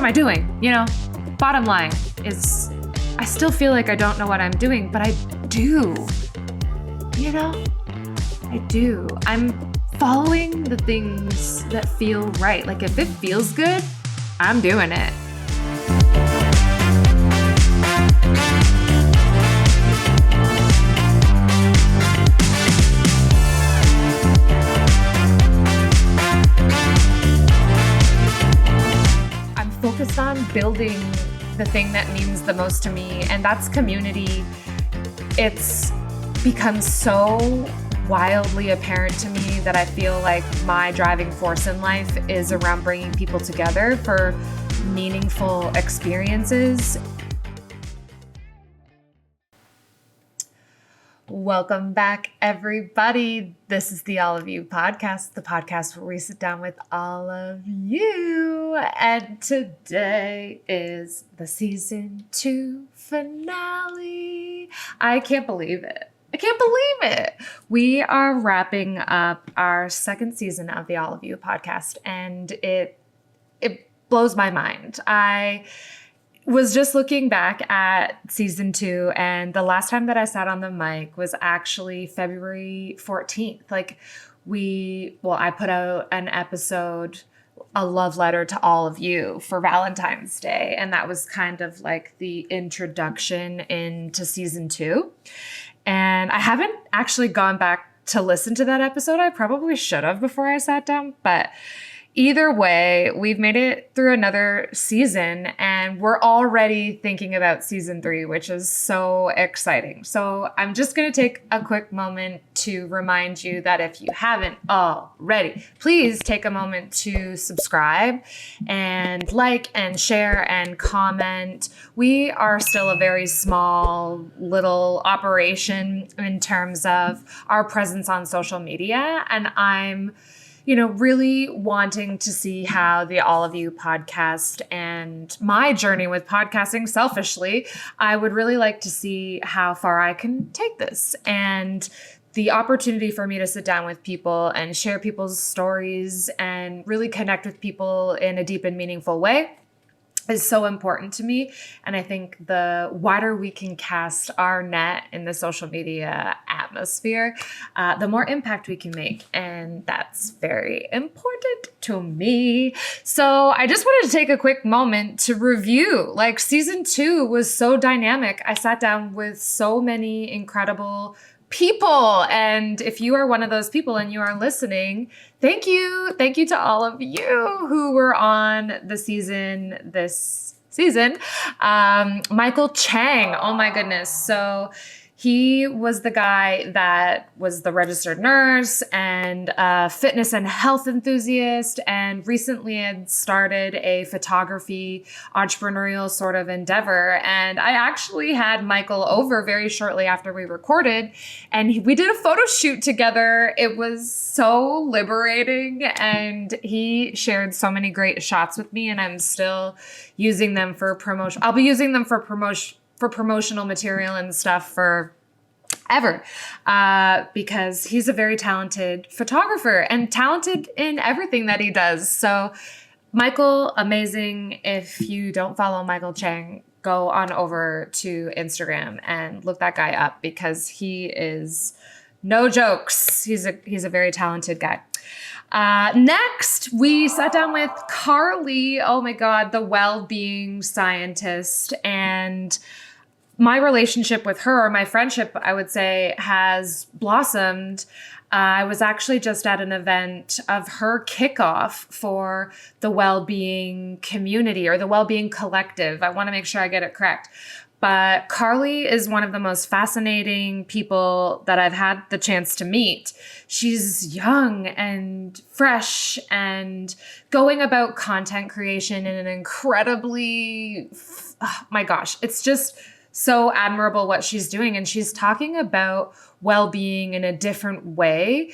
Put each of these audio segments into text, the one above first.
am I doing? Bottom line is I still feel like I don't know what I'm doing, but I do. I do. I'm following the things that feel right. Like if it feels good, I'm doing it. I'm focused on building the thing that means the most to me, and that's community. It's become so wildly apparent to me that I feel like my driving force in life is around bringing people together for meaningful experiences. Welcome back, everybody. This is the All of You podcast, the podcast where we sit down with all of you. And today is the season 2 finale. I can't believe it. We are wrapping up our second season of the All of You podcast, and it blows my mind. I was just looking back at season 2, and the last time that I sat on the mic was actually February 14th. I put out an episode, a love letter to all of you for Valentine's Day, and that was kind of like the introduction into season 2. And I haven't actually gone back to listen to that episode. I probably should have before I sat down, but either way, we've made it through another season and we're already thinking about season 3, which is so exciting. So I'm just going to take a quick moment to remind you that if you haven't already, please take a moment to subscribe and like and share and comment. We are still a very small little operation in terms of our presence on social media, and I'm really wanting to see how the All of You podcast and my journey with podcasting, selfishly, I would really like to see how far I can take this. And the opportunity for me to sit down with people and share people's stories and really connect with people in a deep and meaningful way is so important to me. And I think the wider we can cast our net in the social media atmosphere, the more impact we can make. And that's very important to me. So I just wanted to take a quick moment to review. Season 2 was so dynamic. I sat down with so many incredible people. And if you are one of those people and you are listening, thank you. Thank you to all of you who were on this season. Michael Chang. Oh my goodness. So he was the guy that was the registered nurse and a fitness and health enthusiast, and recently had started a photography entrepreneurial sort of endeavor. And I actually had Michael over very shortly after we recorded, and we did a photo shoot together. It was so liberating, and he shared so many great shots with me, and I'm still using them for promotion. I'll be using them for promotional material and stuff for ever, because he's a very talented photographer and talented in everything that he does. So Michael, amazing. If you don't follow Michael Chang, go on over to Instagram and look that guy up, because he is no jokes. He's a very talented guy. Next, we sat down with Carly. Oh my God, the well-being scientist. And my relationship with her, my friendship, I would say, has blossomed. I was actually just at an event of her kickoff for the well-being community, or the well-being collective. I want to make sure I get it correct. But Carly is one of the most fascinating people that I've had the chance to meet. She's young and fresh and going about content creation in an incredibly, oh my gosh, it's just so admirable what she's doing. And she's talking about well-being in a different way.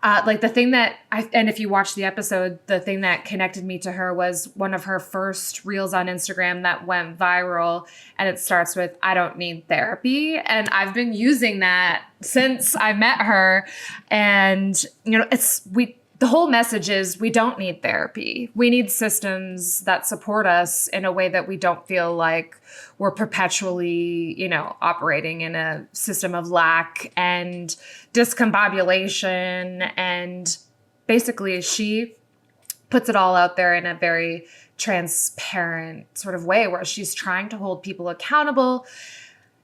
The thing that and if you watch the episode, the thing that connected me to her was one of her first reels on Instagram that went viral. And it starts with, "I don't need therapy." And I've been using that since I met her. And, the whole message is we don't need therapy. We need systems that support us in a way that we don't feel like we're perpetually, operating in a system of lack and discombobulation. And basically, she puts it all out there in a very transparent sort of way where she's trying to hold people accountable.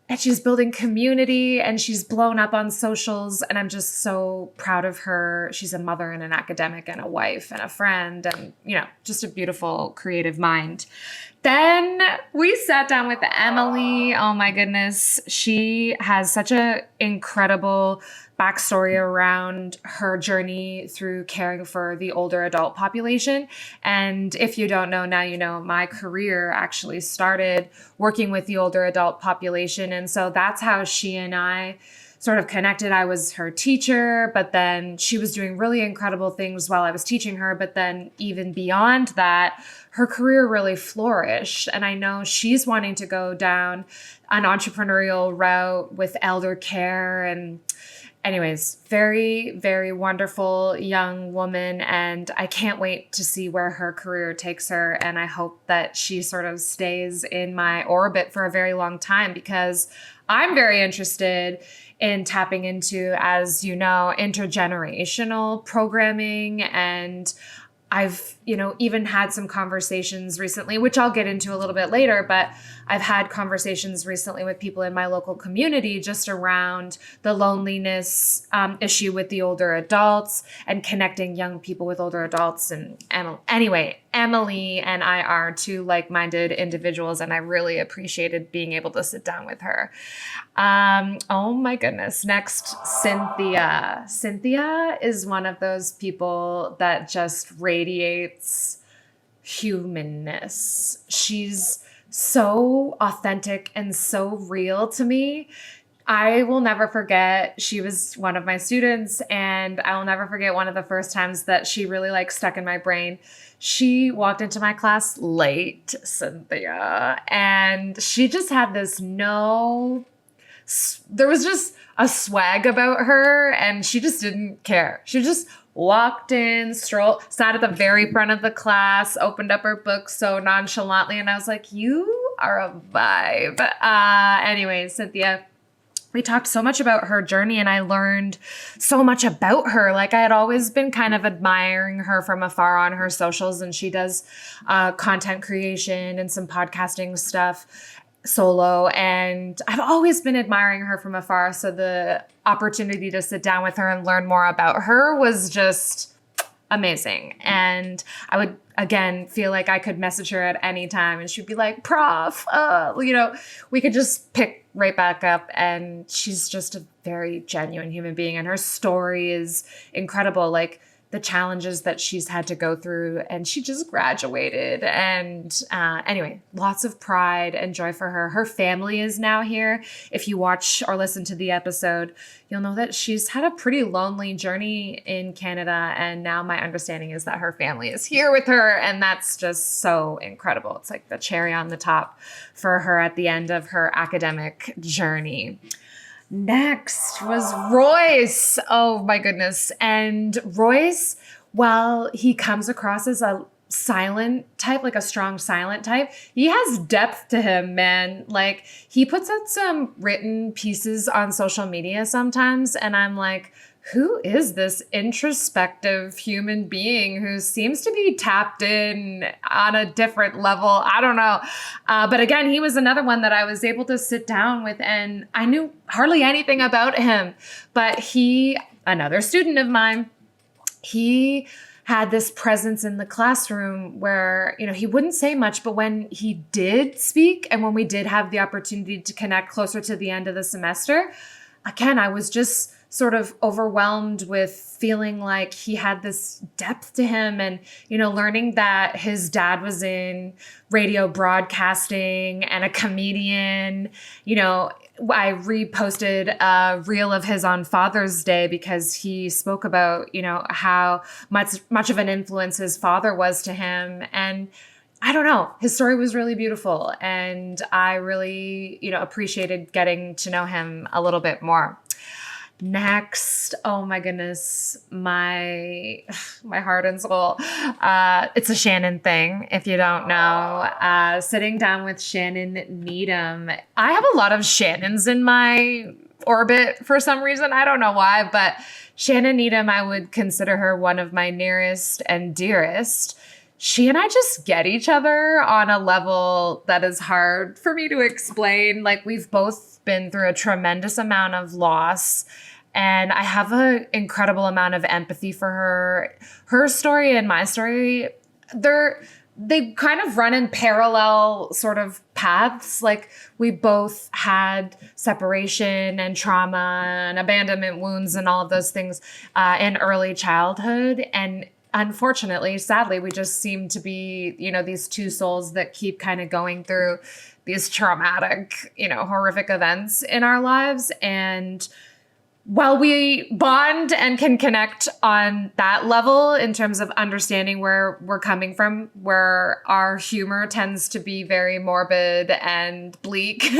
And she's building community, and she's blown up on socials. And I'm just so proud of her. She's a mother and an academic and a wife and a friend and, just a beautiful creative mind. Then we sat down with Emily. Oh my goodness. She has such an incredible backstory around her journey through caring for the older adult population. And if you don't know, now you know, my career actually started working with the older adult population. And so that's how she and I sort of connected. I was her teacher, but then she was doing really incredible things while I was teaching her. But then even beyond that, her career really flourished. And I know she's wanting to go down an entrepreneurial route with elder care. And anyways, very, very wonderful young woman. And I can't wait to see where her career takes her. And I hope that she sort of stays in my orbit for a very long time, because I'm very interested in tapping into, as you know, intergenerational programming. And I've, even had some conversations recently, which I'll get into a little bit later, but I've had conversations recently with people in my local community just around the loneliness issue with the older adults and connecting young people with older adults. And anyway, Emily and I are two like-minded individuals, and I really appreciated being able to sit down with her. Oh my goodness. Next, Cynthia. Cynthia is one of those people that just radiates humanness. She's so authentic and so real to me. I will never forget, she was one of my students, and I will never forget one of the first times that she really stuck in my brain. She walked into my class late, Cynthia, and she just had there was just a swag about her, and she just didn't care. She just walked in, sat at the very front of the class, opened up her book so nonchalantly, and I was like, you are a vibe. Anyways, Cynthia, we talked so much about her journey, and I learned so much about her. I had always been kind of admiring her from afar on her socials, and she does content creation and some podcasting stuff solo. And I've always been admiring her from afar. So the opportunity to sit down with her and learn more about her was just amazing. And I would, again, feel like I could message her at any time and she'd be like, Prof, we could just pick right back up. And she's just a very genuine human being. And her story is incredible. The challenges that she's had to go through, and she just graduated. And anyway, lots of pride and joy for her. Her family is now here. If you watch or listen to the episode, you'll know that she's had a pretty lonely journey in Canada. And now my understanding is that her family is here with her. And that's just so incredible. It's like the cherry on the top for her at the end of her academic journey. Next was Royce. Oh my goodness. And Royce, while he comes across as a silent type, a strong silent type, he has depth to him, man. He puts out some written pieces on social media sometimes, and I'm like, who is this introspective human being who seems to be tapped in on a different level? I don't know. But again, he was another one that I was able to sit down with, and I knew hardly anything about him. But another student of mine, he had this presence in the classroom where, he wouldn't say much, but when he did speak and when we did have the opportunity to connect closer to the end of the semester, again, I was just sort of overwhelmed with feeling like he had this depth to him, and, learning that his dad was in radio broadcasting and a comedian. I reposted a reel of his on Father's Day because he spoke about, how much of an influence his father was to him. And I don't know, his story was really beautiful. And I really, appreciated getting to know him a little bit more. Next, oh my goodness, my heart and soul. It's a Shannon thing, if you don't know. Sitting down with Shannon Needham. I have a lot of Shannons in my orbit for some reason. I don't know why, but Shannon Needham, I would consider her one of my nearest and dearest. She and I just get each other on a level that is hard for me to explain. Like, we've both been through a tremendous amount of loss, and I have an incredible amount of empathy for her. Her story and my story, they kind of run in parallel sort of paths. Like, we both had separation and trauma and abandonment wounds and all of those things in early childhood. And unfortunately, sadly, we just seem to be, these two souls that keep kind of going through these traumatic, horrific events in our lives. And while we bond and can connect on that level in terms of understanding where we're coming from, where our humor tends to be very morbid and bleak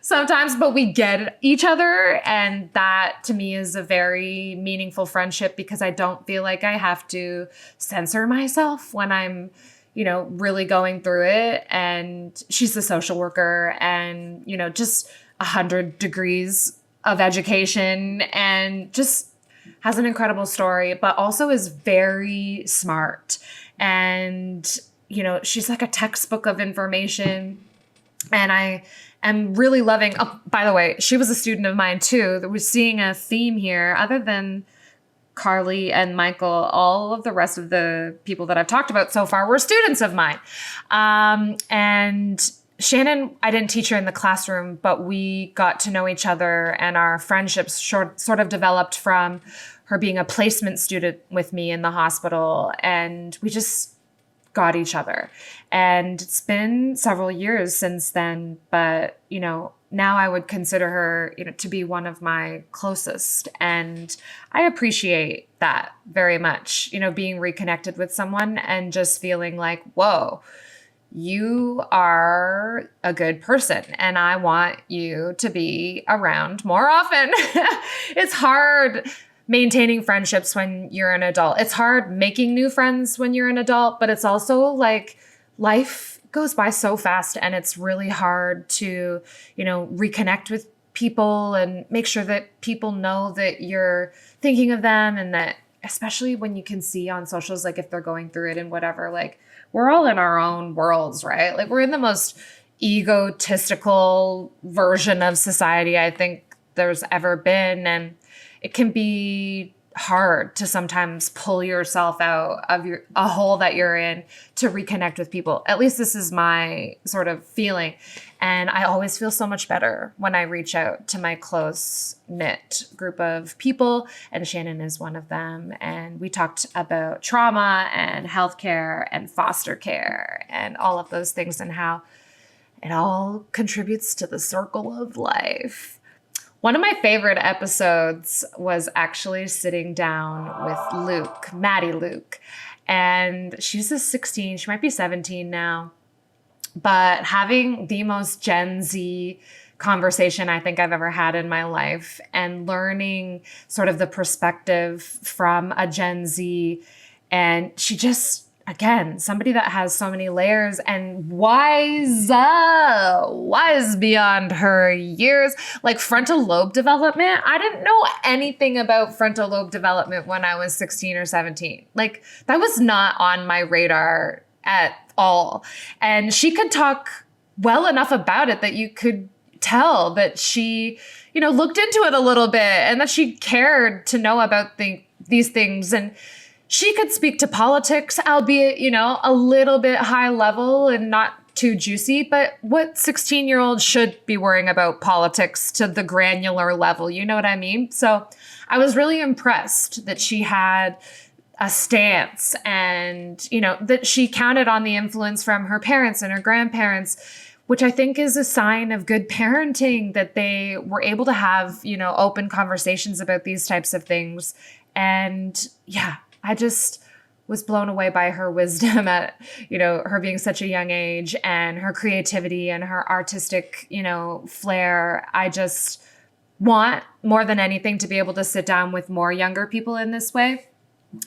sometimes, but we get each other. And that to me is a very meaningful friendship, because I don't feel like I have to censor myself when I'm really going through it. And she's a social worker and, just 100 degrees of education, and just has an incredible story, but also is very smart. And, she's like a textbook of information. And I am really loving, oh, by the way, she was a student of mine too. We're seeing a theme here. Other than Carly and Michael, all of the rest of the people that I've talked about so far were students of mine. And Shannon, I didn't teach her in the classroom, but we got to know each other, and our friendships sort of developed from her being a placement student with me in the hospital, and we just got each other. And it's been several years since then, but, now I would consider her, to be one of my closest. And I appreciate that very much, being reconnected with someone and just feeling like, whoa, you are a good person and I want you to be around more often. It's hard maintaining friendships when you're an adult. It's hard making new friends when you're an adult, but it's also like life goes by so fast, and it's really hard to, reconnect with people and make sure that people know that you're thinking of them, and that especially when you can see on socials, like if they're going through it and whatever, like we're all in our own worlds, right? Like we're in the most egotistical version of society I think there's ever been. And it can be hard to sometimes pull yourself out of a hole that you're in to reconnect with people. At least this is my sort of feeling. And I always feel so much better when I reach out to my close knit group of people, and Shannon is one of them. And we talked about trauma and healthcare and foster care and all of those things, and how it all contributes to the circle of life. One of my favorite episodes was actually sitting down with Maddie Luke. And she's a 16, she might be 17 now, but having the most Gen Z conversation I think I've ever had in my life, and learning sort of the perspective from a Gen Z. And she just, again, somebody that has so many layers and wise beyond her years. Like frontal lobe development. I didn't know anything about frontal lobe development when I was 16 or 17. Like that was not on my radar at all. And she could talk well enough about it that you could tell that she, looked into it a little bit, and that she cared to know about these things. And she could speak to politics, albeit, a little bit high level and not too juicy. But what 16-year-olds should be worrying about politics to the granular level? You know what I mean? So I was really impressed that she had a stance, and, that she counted on the influence from her parents and her grandparents, which I think is a sign of good parenting, that they were able to have, open conversations about these types of things. And yeah, I just was blown away by her wisdom at, her being such a young age, and her creativity and her artistic, flair. want more than anything to be able to sit down with more younger people in this way.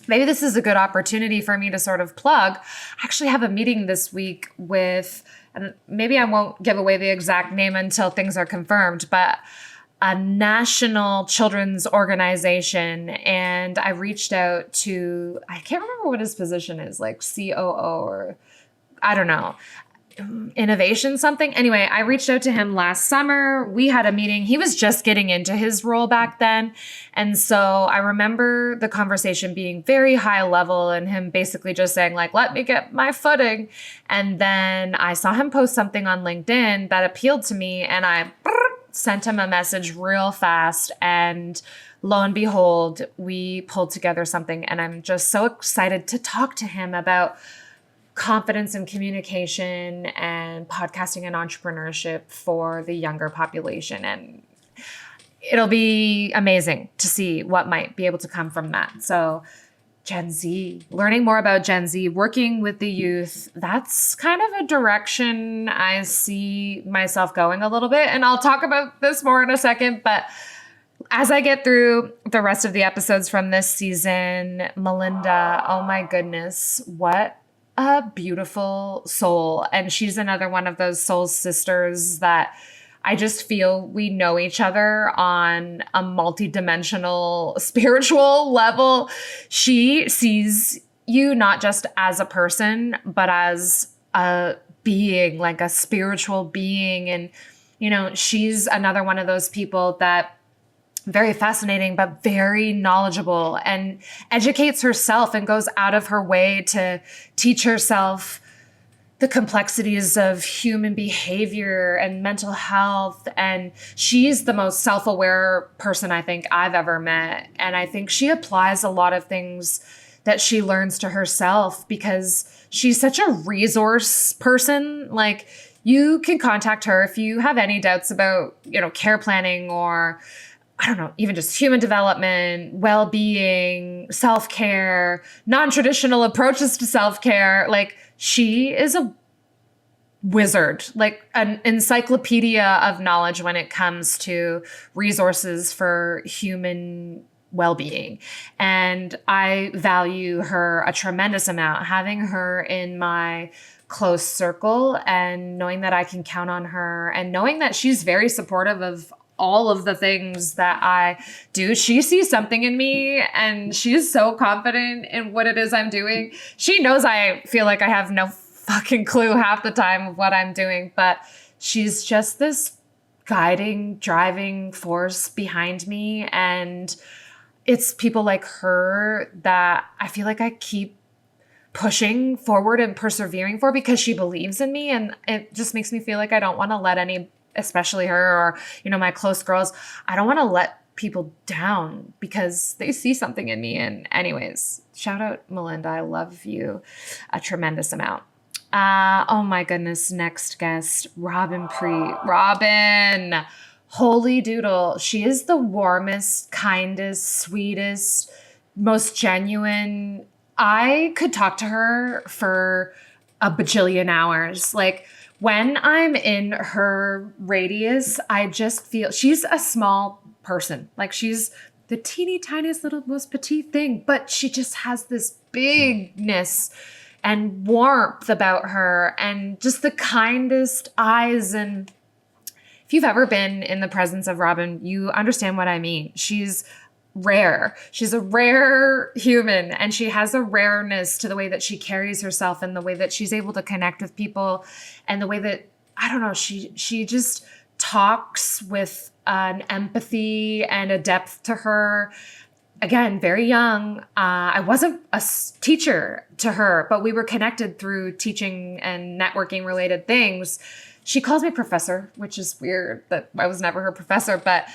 Maybe this is a good opportunity for me to sort of plug. I actually have a meeting this week with, and maybe I won't give away the exact name until things are confirmed, but a national children's organization. And I reached out to, I can't remember what his position is, like COO or I don't know, innovation something. Anyway, I reached out to him last summer. We had a meeting. He was just getting into his role back then. And so I remember the conversation being very high level and him basically just saying like, let me get my footing. And then I saw him post something on LinkedIn that appealed to me and I sent him a message real fast. And lo and behold, we pulled together something. And I'm just so excited to talk to him about confidence and communication and podcasting and entrepreneurship for the younger population. And it'll be amazing to see what might be able to come from that. So Gen Z, learning more about Gen Z, working with the youth, that's kind of a direction I see myself going a little bit. And I'll talk about this more in a second, but as I get through the rest of the episodes from this season, Melinda, oh my goodness, what a beautiful soul. And she's another one of those soul sisters that I just feel we know each other on a multidimensional spiritual level. She sees you not just as a person, but as a being, like a spiritual being. And, you know, she's another one of those people that very fascinating, but very knowledgeable and educates herself and goes out of her way to teach herself the complexities of human behavior and mental health. And she's the most self-aware person I think I've ever met. And I think she applies a lot of things that she learns to herself because she's such a resource person. Like, you can contact her if you have any doubts about, you know, care planning or I don't know, even just human development, well-being, self-care, non-traditional approaches to self-care. Like, she is a wizard, like an encyclopedia of knowledge when it comes to resources for human well-being. And I value her a tremendous amount, having her in my close circle and knowing that I can count on her and knowing that she's very supportive of all of the things that I do. She sees something in me and she's so confident in what it is I'm doing. She knows I feel like I have no fucking clue half the time of what I'm doing, but she's just this guiding, driving force behind me. And it's people like her that I feel like I keep pushing forward and persevering for because she believes in me. And it just makes me feel like I don't want to let any, especially her or, you know, my close girls, I don't want to let people down because they see something in me. And anyways, shout out Melinda. I love you a tremendous amount. Oh my goodness. Next guest, Robin Preet. Robin, holy doodle. She is the warmest, kindest, sweetest, most genuine. I could talk to her for a bajillion hours. Like, when I'm in her radius, I just feel she's a small person. Like, she's the teeny tiniest little most petite thing, but she just has this bigness and warmth about her and just the kindest eyes. And if you've ever been in the presence of Robin, you understand what I mean. She's rare. She's a rare human and she has a rareness to the way that she carries herself and the way that she's able to connect with people and the way that, I don't know, she just talks with an empathy and a depth to her. Again, very young. I wasn't a teacher to her, but we were connected through teaching and networking related things. She calls me professor, which is weird that I was never her professor, but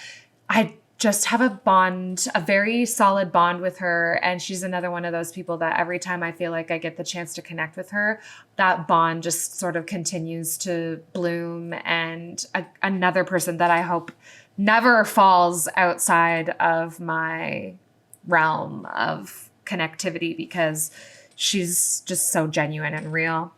I just have a bond, a very solid bond with her. And she's another one of those people that every time I feel like I get the chance to connect with her, that bond just sort of continues to bloom. And another person that I hope never falls outside of my realm of connectivity because she's just so genuine and real.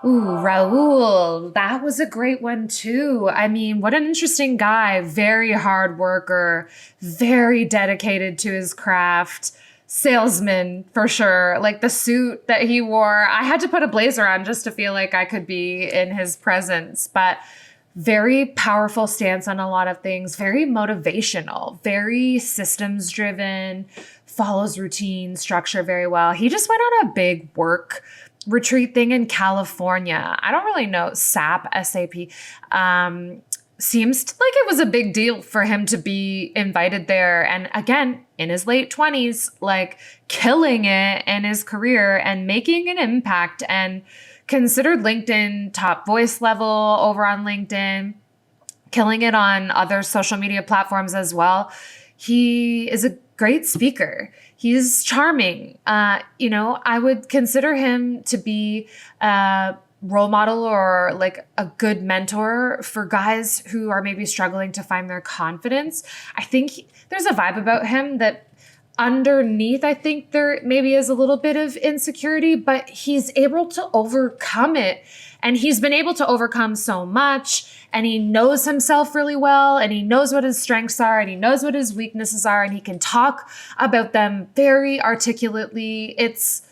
Ooh, Raul, that was a great one too. I mean, what an interesting guy. Very hard worker, very dedicated to his craft. Salesman for sure. Like the suit that he wore, I had to put a blazer on just to feel like I could be in his presence. But very powerful stance on a lot of things, very motivational, very systems driven, follows routine structure very well. He just went on a big work retreat thing in California. I don't really know SAP. Seems like it was a big deal for him to be invited there. And again, in his late 20s, like killing it in his career and making an impact, and considered LinkedIn top voice level over on LinkedIn, killing it on other social media platforms as well. He is a great speaker. He's charming. I would consider him to be a role model or like a good mentor for guys who are maybe struggling to find their confidence. I think there's a vibe about him that underneath, I think there maybe is a little bit of insecurity, but he's able to overcome it. And he's been able to overcome so much, and he knows himself really well, and he knows what his strengths are, and he knows what his weaknesses are, and he can talk about them very articulately. It's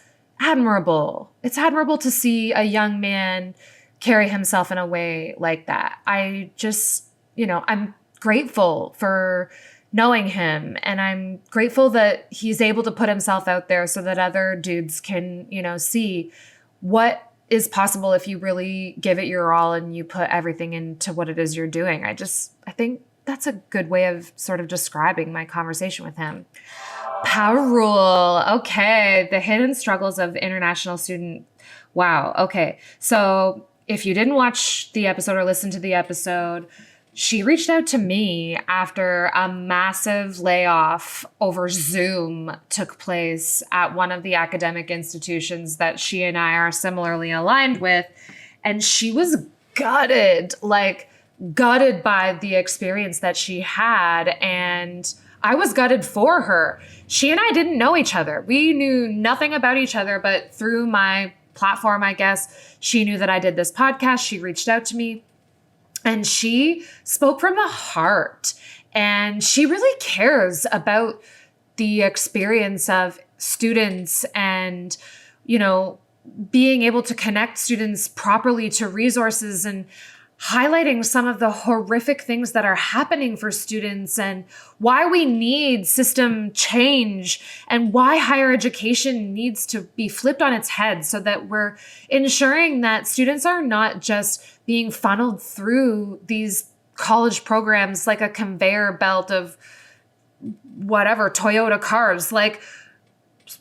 admirable. It's admirable to see a young man carry himself in a way like that. I just, I'm grateful for knowing him, and I'm grateful that he's able to put himself out there so that other dudes can, see what is possible if you really give it your all and you put everything into what it is you're doing. I think that's a good way of sort of describing my conversation with him. Power rule. Okay. The hidden struggles of international student. Wow. Okay. So if you didn't watch the episode or listen to the episode, she reached out to me after a massive layoff over Zoom took place at one of the academic institutions that she and I are similarly aligned with. And she was gutted by the experience that she had. And I was gutted for her. She and I didn't know each other. We knew nothing about each other, but through my platform, I guess, she knew that I did this podcast. She reached out to me. And she spoke from the heart, and she really cares about the experience of students and, being able to connect students properly to resources, and highlighting some of the horrific things that are happening for students and why we need system change and why higher education needs to be flipped on its head so that we're ensuring that students are not just being funneled through these college programs like a conveyor belt of whatever, Toyota cars. Like,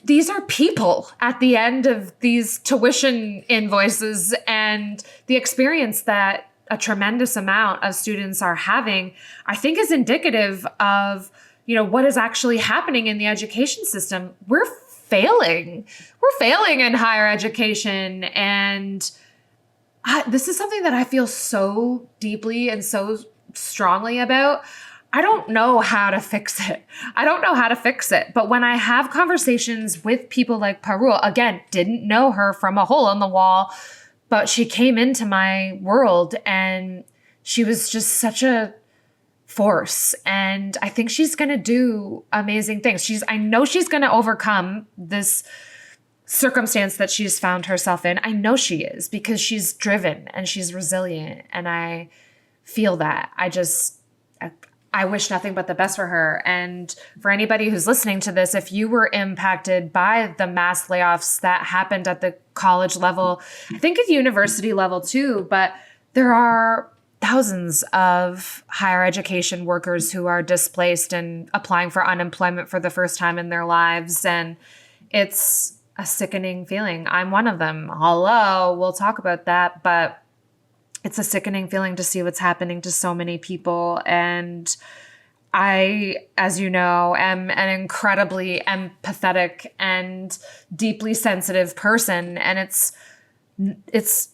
these are people at the end of these tuition invoices, and the experience that a tremendous amount of students are having, I think, is indicative of, what is actually happening in the education system. We're failing. We're failing in higher education. And this is something that I feel so deeply and so strongly about. I don't know how to fix it. But when I have conversations with people like Parul, again, didn't know her from a hole in the wall, but she came into my world and she was just such a force. And I think she's going to do amazing things. I know she's going to overcome this circumstance that she's found herself in. I know she is, because she's driven and she's resilient. And I feel that. I wish nothing but the best for her. And for anybody who's listening to this, if you were impacted by the mass layoffs that happened at the college level, I think at university level too, but there are thousands of higher education workers who are displaced and applying for unemployment for the first time in their lives. And it's a sickening feeling. I'm one of them. Hello, we'll talk about that, but it's a sickening feeling to see what's happening to so many people. And I, as you know, am an incredibly empathetic and deeply sensitive person. And it's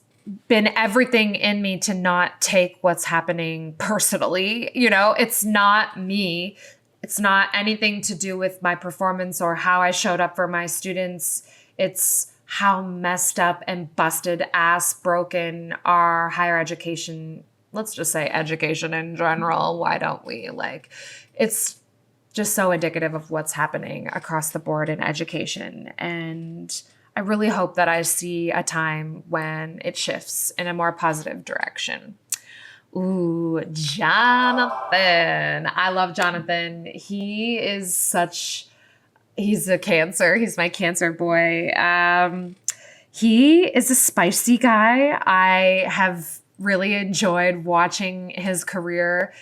been everything in me to not take what's happening personally. It's not me. It's not anything to do with my performance or how I showed up for my students. It's how messed up and busted ass broken our higher education, let's just say education in general. Why don't we? Like, it's just so indicative of what's happening across the board in education. And I really hope that I see a time when it shifts in a more positive direction. Ooh, Jonathan. I love Jonathan. He's a Cancer. He's my Cancer boy. He is a spicy guy. I have really enjoyed watching his career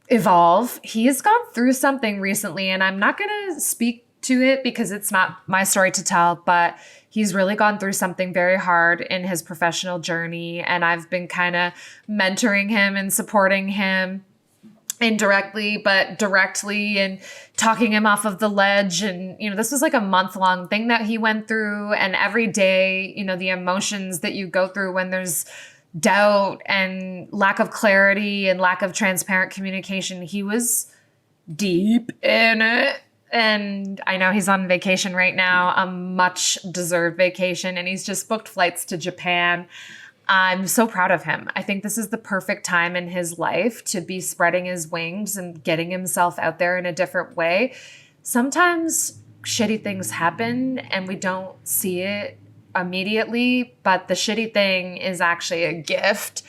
evolve. He has gone through something recently, and I'm not going to speak to it because it's not my story to tell, but he's really gone through something very hard in his professional journey. And I've been kind of mentoring him and supporting him indirectly, but directly, and talking him off of the ledge. And, this was like a month-long thing that he went through. And every day, the emotions that you go through when there's doubt and lack of clarity and lack of transparent communication, he was deep in it. And I know he's on vacation right now, a much deserved vacation, and he's just booked flights to Japan. I'm so proud of him. I think this is the perfect time in his life to be spreading his wings and getting himself out there in a different way. Sometimes shitty things happen and we don't see it immediately, but the shitty thing is actually a gift.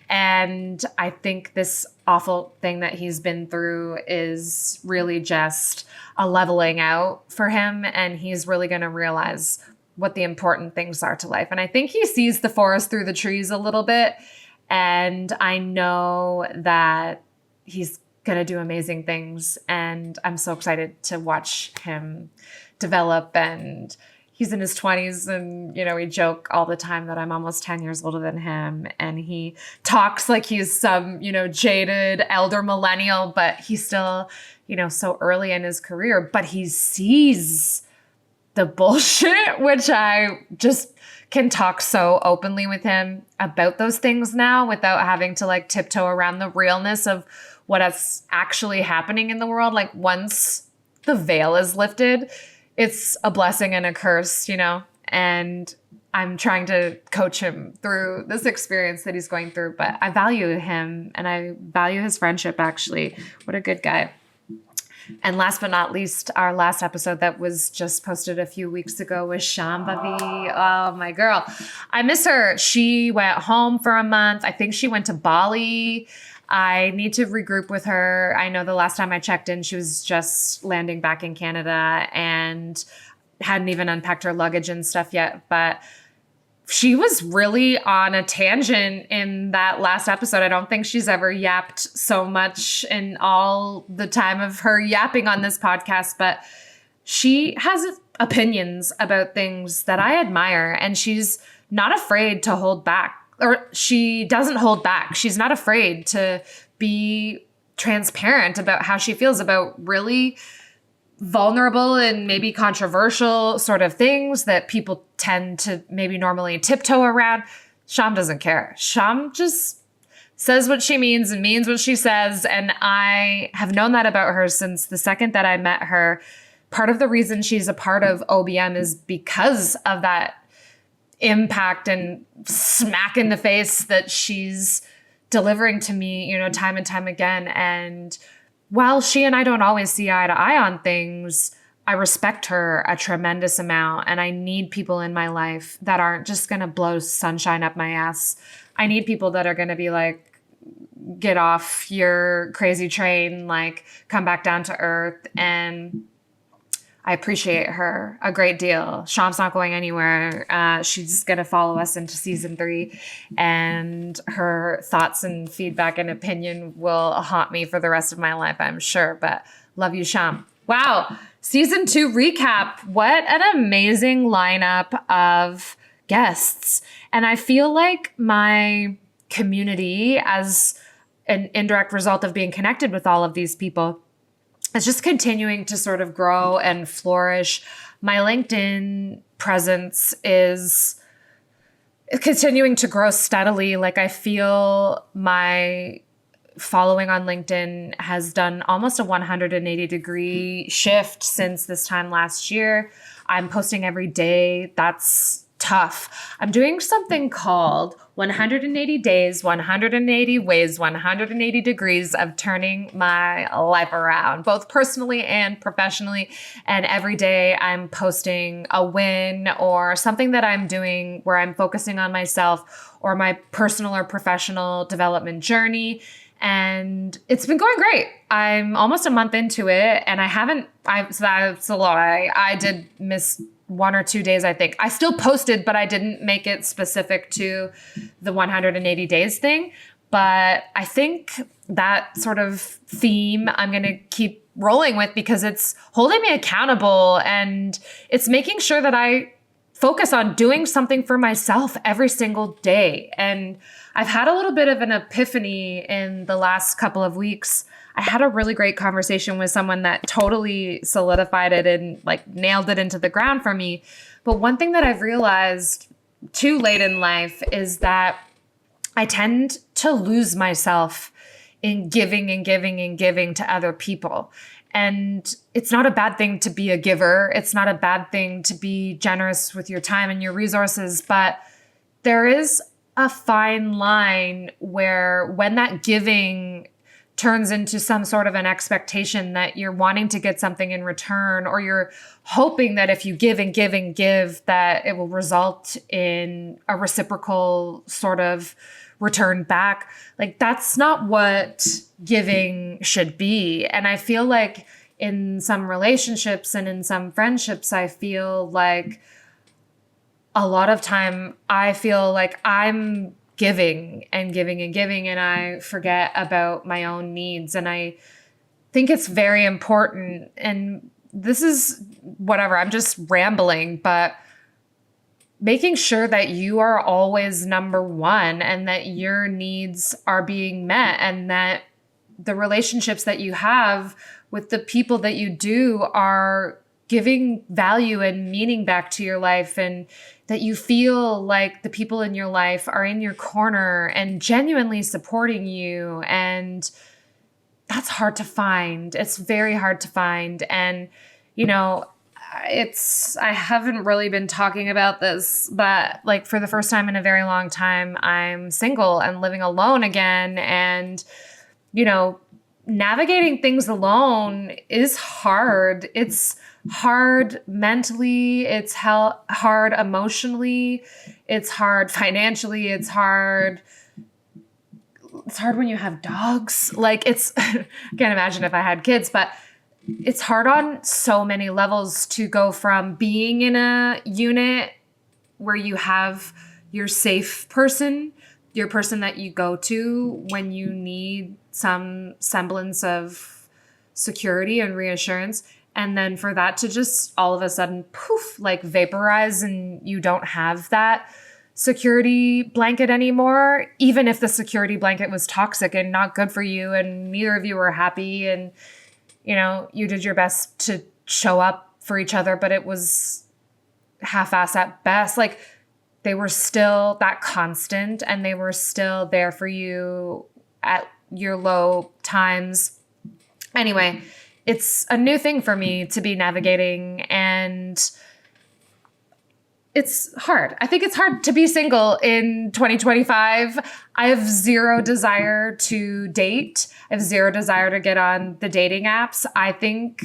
And I think this awful thing that he's been through is really just a leveling out for him. And he's really going to realize what the important things are to life. And I think he sees the forest through the trees a little bit. And I know that he's going to do amazing things. And I'm so excited to watch him develop. And he's in his 20s, and, we joke all the time that I'm almost 10 years older than him. And he talks like he's some, jaded elder millennial, but he's still, so early in his career. But he sees the bullshit, which I just can talk so openly with him about those things now without having to like tiptoe around the realness of what is actually happening in the world. Like, once the veil is lifted, it's a blessing and a curse, and I'm trying to coach him through this experience that he's going through. But I value him and I value his friendship, actually. What a good guy. And last but not least, our last episode that was just posted a few weeks ago was Shambhavi. Oh, my girl. I miss her. She went home for a month. I think she went to Bali. I need to regroup with her. I know the last time I checked in, she was just landing back in Canada and hadn't even unpacked her luggage and stuff yet. But she was really on a tangent in that last episode. I don't think she's ever yapped so much in all the time of her yapping on this podcast, but she has opinions about things that I admire, and she's not afraid to hold back, or she doesn't hold back. She's not afraid to be transparent about how she feels about really vulnerable and maybe controversial sort of things that people tend to maybe normally tiptoe around. Sham doesn't care. Sham just says what she means and means what she says. And I have known that about her since the second that I met her. Part of the reason she's a part of OBM is because of that impact and smack in the face that she's delivering to me, time and time again. And while she and I don't always see eye to eye on things, I respect her a tremendous amount. And I need people in my life that aren't just going to blow sunshine up my ass. I need people that are going to be like, get off your crazy train, like come back down to earth. And I appreciate her a great deal. Sham's not going anywhere. She's going to follow us into season 3, and her thoughts and feedback and opinion will haunt me for the rest of my life, I'm sure. But love you, Sham. Wow. Season 2 recap. What an amazing lineup of guests. And I feel like my community, as an indirect result of being connected with all of these people, it's just continuing to sort of grow and flourish. My LinkedIn presence is continuing to grow steadily. Like, I feel my following on LinkedIn has done almost a 180-degree shift since this time last year. I'm posting every day. That's tough. I'm doing something called 180 days, 180 ways, 180 degrees of turning my life around, both personally and professionally. And every day I'm posting a win or something that I'm doing where I'm focusing on myself or my personal or professional development journey. And it's been going great. I'm almost a month into it and so that's a lot. I did miss 1 or 2 days, I think. I still posted, but I didn't make it specific to the 180 days thing. But I think that sort of theme I'm going to keep rolling with because it's holding me accountable and it's making sure that I focus on doing something for myself every single day. And I've had a little bit of an epiphany in the last couple of weeks. I had a really great conversation with someone that totally solidified it and like nailed it into the ground for me. But one thing that I've realized too late in life is that I tend to lose myself in giving and giving and giving to other people. And it's not a bad thing to be a giver. It's not a bad thing to be generous with your time and your resources. But there is a fine line where when that giving turns into some sort of an expectation that you're wanting to get something in return, or you're hoping that if you give and give and give, that it will result in a reciprocal sort of return back. Like that's not what giving should be. And I feel like in some relationships and in some friendships, I feel like a lot of time I feel like I'm giving and giving and giving, and I forget about my own needs. And I think it's very important. And this is whatever, I'm just rambling, but making sure that you are always number one and that your needs are being met and that the relationships that you have with the people that you do are giving value and meaning back to your life, and that you feel like the people in your life are in your corner and genuinely supporting you. And that's hard to find. It's very hard to find. And, you know, I haven't really been talking about this, but like for the first time in a very long time, I'm single and living alone again. And, you know, navigating things alone is hard. It's hard mentally. It's hard emotionally. It's hard financially. It's hard when you have dogs. Like I can't imagine if I had kids, but it's hard on so many levels to go from being in a unit where you have your safe person, your person that you go to when you need some semblance of security and reassurance. And then for that to just all of a sudden poof, like vaporize, and you don't have that security blanket anymore, even if the security blanket was toxic and not good for you and neither of you were happy and, you know, you did your best to show up for each other, but it was half-ass at best. Like they were still that constant and they were still there for you at your low times. Anyway, it's a new thing for me to be navigating, and it's hard. I think it's hard to be single in 2025. I have zero desire to date. I have zero desire to get on the dating apps. I think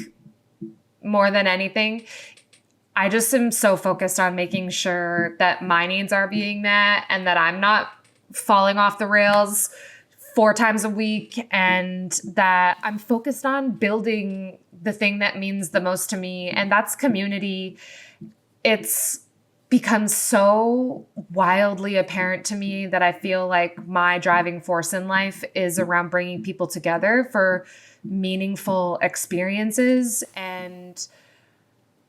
more than anything, I just am so focused on making sure that my needs are being met and that I'm not falling off the rails 4 times a week, and that I'm focused on building the thing that means the most to me, and that's community. It's become so wildly apparent to me that I feel like my driving force in life is around bringing people together for meaningful experiences. And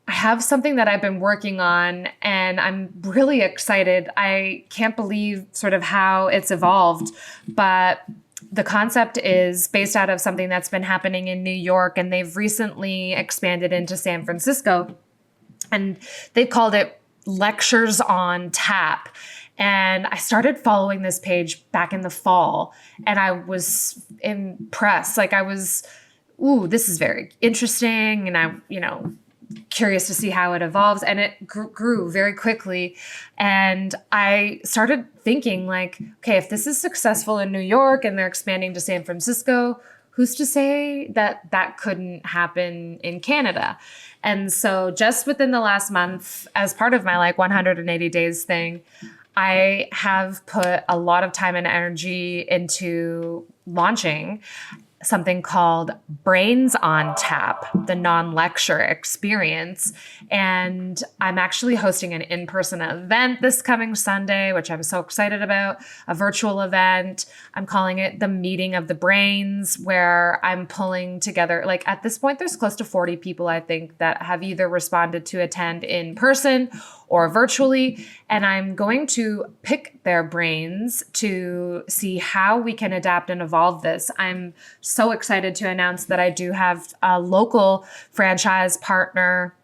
I have something that I've been working on and I'm really excited. I can't believe sort of how it's evolved, but the concept is based out of something that's been happening in New York, and they've recently expanded into San Francisco, and they've called it Lectures on Tap. And I started following this page back in the fall, and I was impressed. Like I was, ooh, this is very interesting. And I, curious to see how it evolves. And it grew very quickly. And I started thinking like, okay, if this is successful in New York and they're expanding to San Francisco, who's to say that that couldn't happen in Canada? And so just within the last month, as part of my like 180 days thing, I have put a lot of time and energy into launching something called Brains on Tap, the non-lecture experience. And I'm actually hosting an in-person event this coming Sunday, which I'm so excited about, a virtual event. I'm calling it the Meeting of the Brains, where I'm pulling together, like at this point, there's close to 40 people, I think, that have either responded to attend in person or virtually. And I'm going to pick their brains to see how we can adapt and evolve this. I'm so excited to announce that I do have a local franchise partner,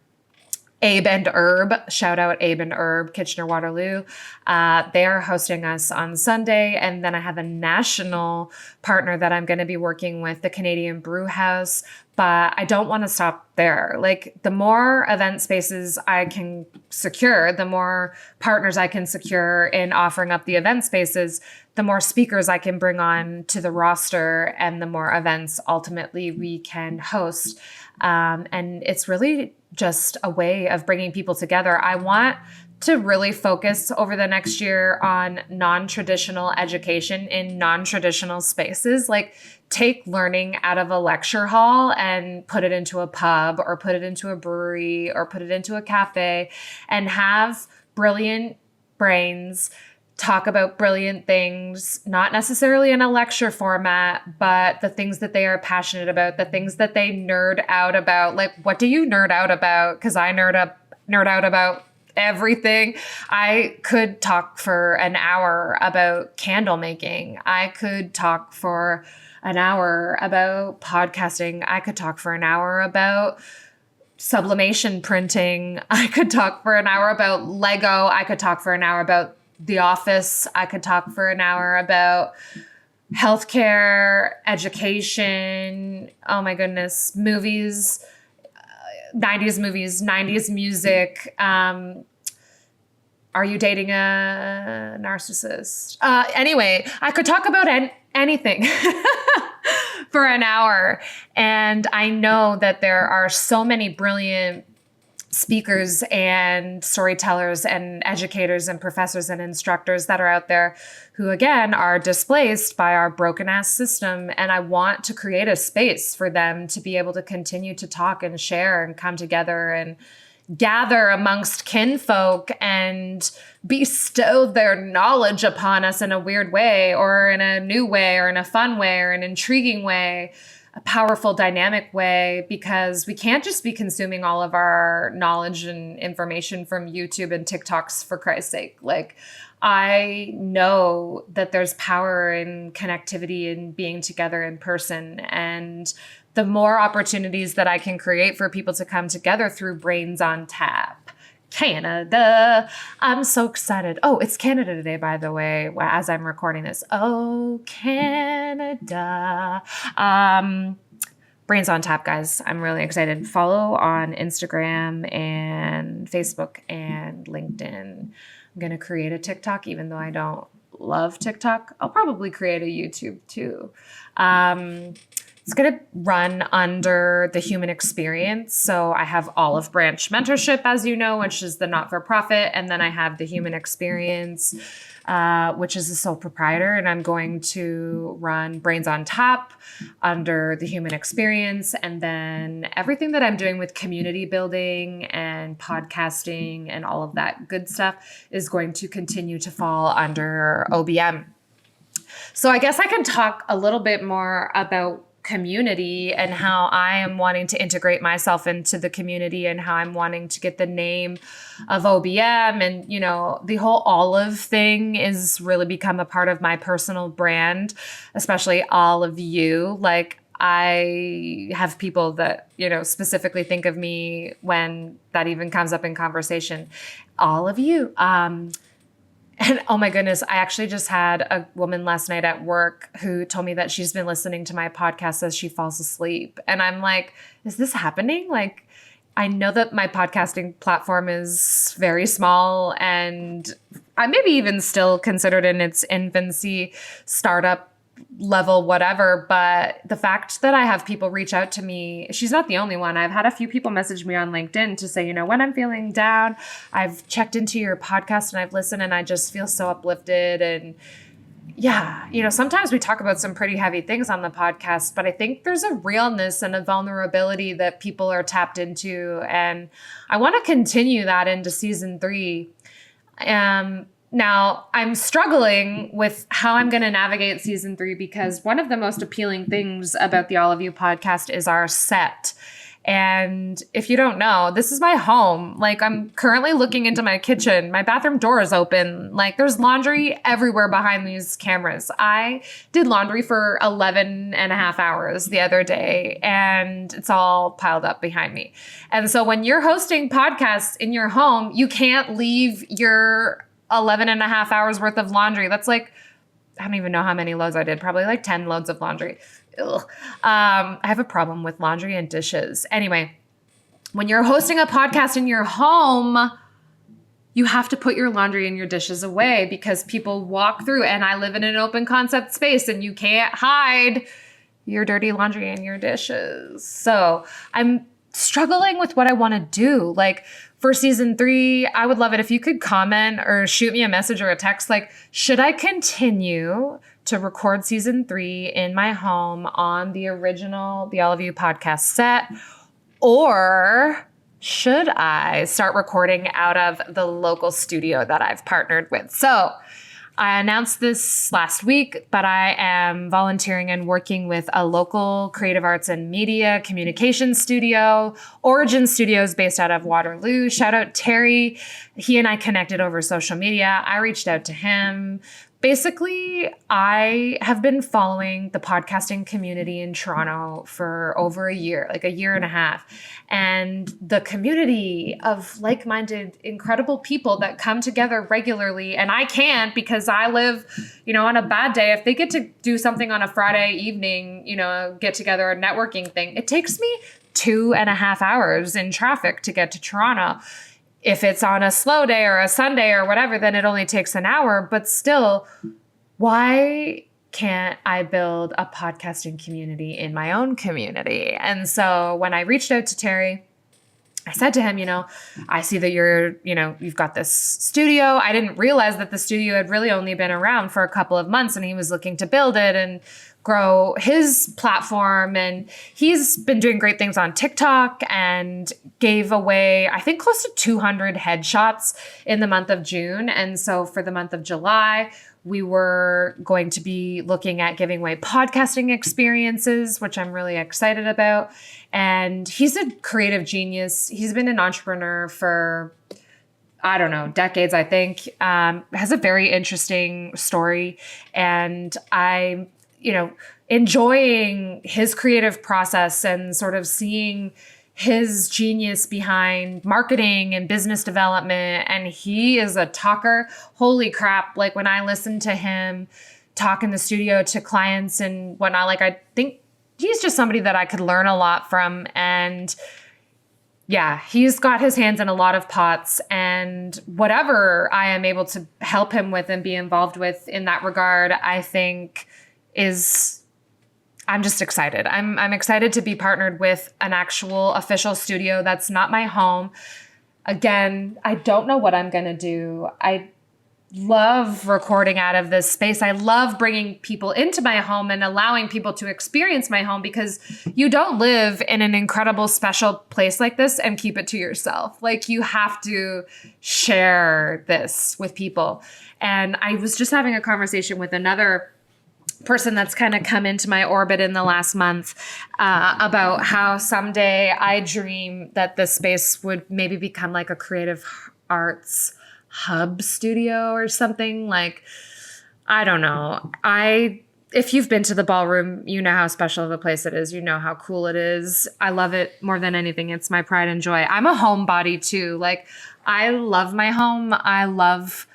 Abe and Herb. Shout out Abe and Herb, Kitchener-Waterloo. They are hosting us on Sunday. And then I have a national partner that I'm going to be working with, the Canadian Brew House. But I don't want to stop there. Like the more event spaces I can secure, the more partners I can secure in offering up the event spaces, the more speakers I can bring on to the roster, and the more events ultimately we can host. And it's really just a way of bringing people together. I want to really focus over the next year on non-traditional education in non-traditional spaces. Like take learning out of a lecture hall and put it into a pub or put it into a brewery or put it into a cafe, and have brilliant brains talk about brilliant things, not necessarily in a lecture format, but the things that they are passionate about, the things that they nerd out about. Like, what do you nerd out about? Because I nerd out about everything. I could talk for an hour about candle making. I could talk for an hour about podcasting. I could talk for an hour about sublimation printing. I could talk for an hour about Lego. I could talk for an hour about The Office. I could talk for an hour about healthcare, education. Oh my goodness, movies, 90s movies, 90s music. Are you dating a narcissist? Anyway, I could talk about anything for an hour. And I know that there are so many brilliant speakers and storytellers and educators and professors and instructors that are out there who, again, are displaced by our broken ass system. And I want to create a space for them to be able to continue to talk and share and come together and gather amongst kinfolk and bestow their knowledge upon us in a weird way or in a new way or in a fun way or an intriguing way, a powerful, dynamic way, because we can't just be consuming all of our knowledge and information from YouTube and TikToks, for Christ's sake. Like, I know that there's power in connectivity and being together in person. And the more opportunities that I can create for people to come together through Brains on Tap, Canada. I'm so excited. Oh, it's Canada Day, by the way, as I'm recording this. Oh, Canada. Brains on Tap, guys. I'm really excited. Follow on Instagram and Facebook and LinkedIn. I'm going to create a TikTok, even though I don't love TikTok. I'll probably create a YouTube too. It's going to run under the human experience. So I have Olive Branch Mentorship, as you know, which is the not-for-profit. And then I have the human experience, which is a sole proprietor. And I'm going to run Brains on Tap under the human experience. And then everything that I'm doing with community building and podcasting and all of that good stuff is going to continue to fall under OBM. So I guess I can talk a little bit more about community and how I am wanting to integrate myself into the community and how I'm wanting to get the name of OBM. And, you know, the whole Olive thing is really become a part of my personal brand, especially all of you. Like, I have people that, you know, specifically think of me when that even comes up in conversation. All of you. And oh my goodness, I actually just had a woman last night at work who told me that she's been listening to my podcast as she falls asleep. And I'm like, is this happening? Like, I know that my podcasting platform is very small and I maybe even still considered in its infancy, startup level, whatever. But the fact that I have people reach out to me, she's not the only one. I've had a few people message me on LinkedIn to say, when I'm feeling down, I've checked into your podcast and I've listened and I just feel so uplifted. And yeah, sometimes we talk about some pretty heavy things on the podcast, but I think there's a realness and a vulnerability that people are tapped into. And I want to continue that into season 3. Now, I'm struggling with how I'm going to navigate season 3 because one of the most appealing things about the All of You podcast is our set. And if you don't know, this is my home. Like, I'm currently looking into my kitchen. My bathroom door is open. Like, there's laundry everywhere behind these cameras. I did laundry for 11 and a half hours the other day, and it's all piled up behind me. And so when you're hosting podcasts in your home, you can't leave your 11 and a half hours worth of laundry. That's like, I don't even know how many loads I did. Probably like 10 loads of laundry. I have a problem with laundry and dishes. Anyway, when you're hosting a podcast in your home, you have to put your laundry and your dishes away because people walk through, and I live in an open concept space and you can't hide your dirty laundry and your dishes. So I'm struggling with what I want to do. Like, for season 3, I would love it if you could comment or shoot me a message or a text. Like, should I continue to record season 3 in my home on the original The All of You podcast set? Or should I start recording out of the local studio that I've partnered with? So I announced this last week, but I am volunteering and working with a local creative arts and media communication studio, Origin Studios, based out of Waterloo. Shout out Terry. He and I connected over social media. I reached out to him. Basically, I have been following the podcasting community in Toronto for over a year, like a year and a half. And the community of like-minded, incredible people that come together regularly. And I can't because I live, on a bad day. If they get to do something on a Friday evening, get together, a networking thing, it takes me 2.5 hours in traffic to get to Toronto. If it's on a slow day or a Sunday or whatever, then it only takes an hour. But still, why can't I build a podcasting community in my own community? And so when I reached out to Terry, I said to him, I see that you've got this studio. I didn't realize that the studio had really only been around for a couple of months, and he was looking to build it and grow his platform. And he's been doing great things on TikTok and gave away, I think, close to 200 headshots in the month of June. And so for the month of July, we were going to be looking at giving away podcasting experiences, which I'm really excited about. And he's a creative genius. He's been an entrepreneur for, I don't know, decades, I think. Has a very interesting story. And I'm, enjoying his creative process and sort of seeing his genius behind marketing and business development. And he is a talker. Holy crap. Like, when I listen to him talk in the studio to clients and whatnot, like, I think he's just somebody that I could learn a lot from. And yeah, he's got his hands in a lot of pots, and whatever I am able to help him with and be involved with in that regard, I think I'm just excited. I'm excited to be partnered with an actual official studio that's not my home. Again, I don't know what I'm going to do. I love recording out of this space. I love bringing people into my home and allowing people to experience my home, because you don't live in an incredible, special place like this and keep it to yourself. Like, you have to share this with people. And I was just having a conversation with another person that's kind of come into my orbit in the last month about how someday I dream that this space would maybe become like a creative arts hub studio or something. Like, I don't know. If you've been to the ballroom, you know how special of a place it is. You know how cool it is. I love it more than anything. It's my pride and joy. I'm a homebody too. Like, I love my home. I love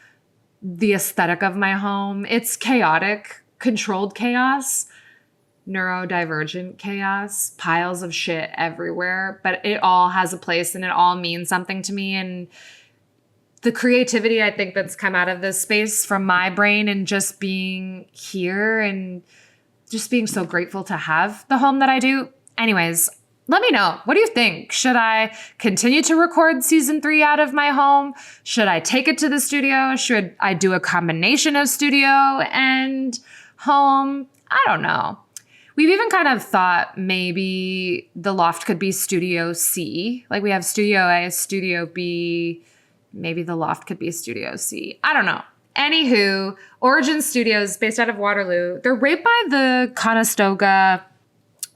the aesthetic of my home. It's chaotic, controlled chaos, neurodivergent chaos, piles of shit everywhere, but it all has a place and it all means something to me. And the creativity, I think, that's come out of this space from my brain and just being here and just being so grateful to have the home that I do. Anyways, let me know. What do you think? Should I continue to record season 3 out of my home? Should I take it to the studio? Should I do a combination of studio and home? I don't know. We've even kind of thought maybe the loft could be Studio C. Like we have Studio A, Studio B. Maybe the loft could be Studio C. I don't know. Anywho, Origin Studios, based out of Waterloo. They're right by the Conestoga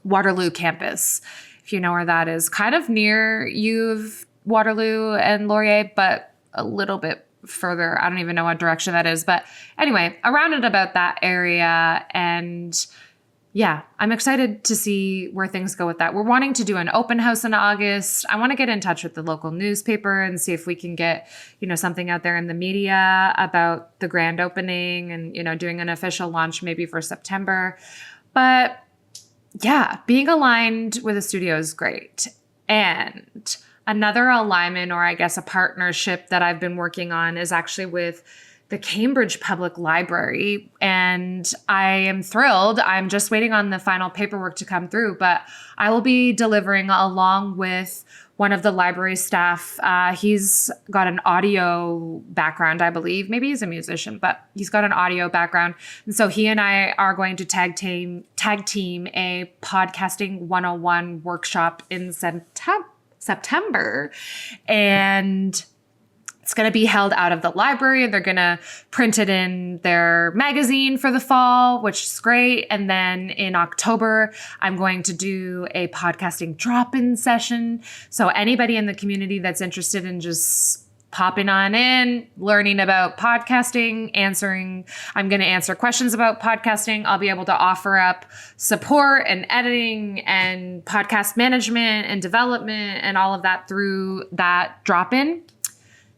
Waterloo campus, if you know where that is. Kind of near U of Waterloo and Laurier, but a little bit further. I don't even know what direction that is. But anyway, around and about that area. And yeah, I'm excited to see where things go with that. We're wanting to do an open house in August. I want to get in touch with the local newspaper and see if we can get, something out there in the media about the grand opening and, doing an official launch maybe for September. But yeah, being aligned with a studio is great. And another alignment, or I guess a partnership that I've been working on, is actually with the Cambridge Public Library. And I am thrilled. I'm just waiting on the final paperwork to come through, but I will be delivering along with one of the library staff. He's got an audio background, I believe. Maybe he's a musician, but he's got an audio background. And so he and I are going to tag team a podcasting 101 workshop in September. And it's going to be held out of the library, and they're going to print it in their magazine for the fall, which is great. And then in October, I'm going to do a podcasting drop-in session. So anybody in the community that's interested in just popping on in, learning about podcasting, I'm going to answer questions about podcasting. I'll be able to offer up support and editing and podcast management and development and all of that through that drop-in.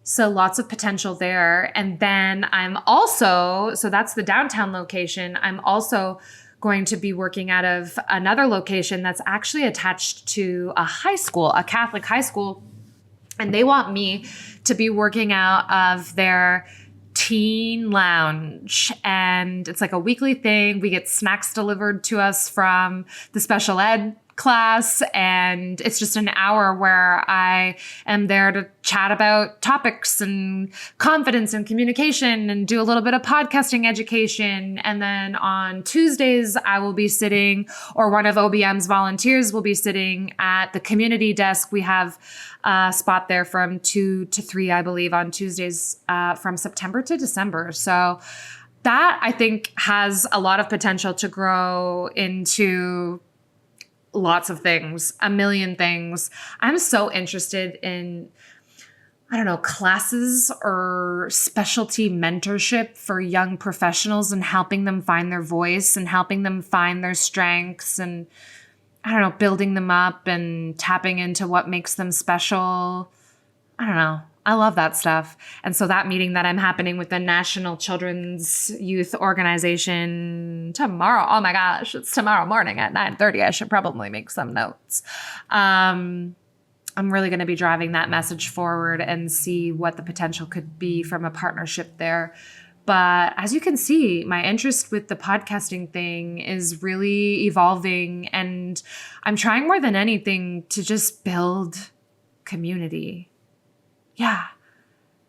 So lots of potential there. And then so that's the downtown location. I'm also going to be working out of another location that's actually attached to a high school, a Catholic high school. And they want me to be working out of their teen lounge. And it's like a weekly thing. We get snacks delivered to us from the special ed class, and it's just an hour where I am there to chat about topics and confidence and communication and do a little bit of podcasting education. And then on Tuesdays, I will be sitting, or one of OBM's volunteers will be sitting at the community desk. We have a spot there from 2 to 3, I believe, on Tuesdays from September to December. So that, I think, has a lot of potential to grow into lots of things, a million things. I'm so interested in, classes or specialty mentorship for young professionals and helping them find their voice and helping them find their strengths and, building them up and tapping into what makes them special. I love that stuff. And so that meeting that I'm happening with the National Children's Youth Organization tomorrow. Oh my gosh, it's tomorrow morning at 9:30. I should probably make some notes. I'm really going to be driving that message forward and see what the potential could be from a partnership there. But as you can see, my interest with the podcasting thing is really evolving, and I'm trying more than anything to just build community. Yeah,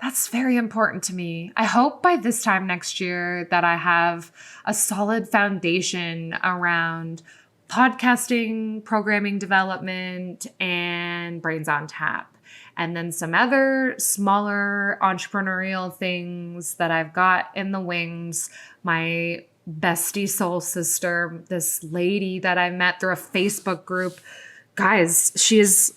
that's very important to me. I hope by this time next year that I have a solid foundation around podcasting, programming development, and Brains on Tap. And then some other smaller entrepreneurial things that I've got in the wings. My bestie soul sister, this lady that I met through a Facebook group. Guys, she is